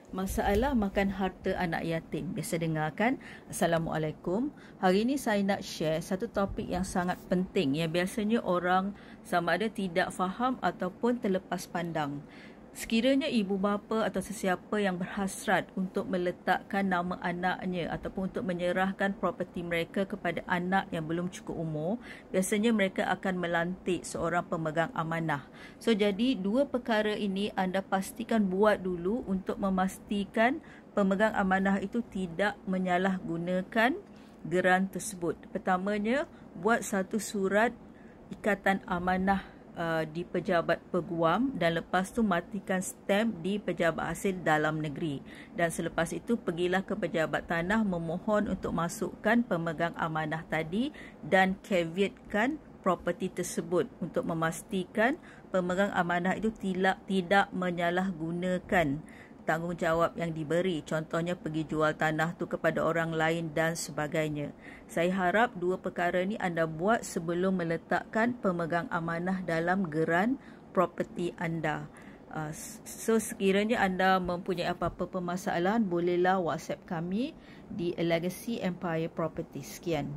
Masalah makan harta anak yatim. Biasa dengar kan? Assalamualaikum. Hari ini saya nak share satu topik yang sangat penting yang biasanya orang sama ada tidak faham ataupun terlepas pandang. Sekiranya ibu bapa atau sesiapa yang berhasrat untuk meletakkan nama anaknya ataupun untuk menyerahkan properti mereka kepada anak yang belum cukup umur, biasanya mereka akan melantik seorang pemegang amanah. So, jadi dua perkara ini anda pastikan buat dulu untuk memastikan pemegang amanah itu tidak menyalahgunakan geran tersebut. Pertamanya, buat satu surat ikatan amanah di pejabat peguam dan lepas tu matikan stamp di pejabat hasil dalam negeri, dan selepas itu pergilah ke pejabat tanah memohon untuk masukkan pemegang amanah tadi dan caveatkan properti tersebut untuk memastikan pemegang amanah itu tidak menyalahgunakan tanggungjawab yang diberi, contohnya pergi jual tanah tu kepada orang lain dan sebagainya. Saya harap dua perkara ni anda buat sebelum meletakkan pemegang amanah dalam geran properti anda. So, sekiranya anda mempunyai apa-apa permasalahan, bolehlah WhatsApp kami di Legacy Empire Property. Sekian.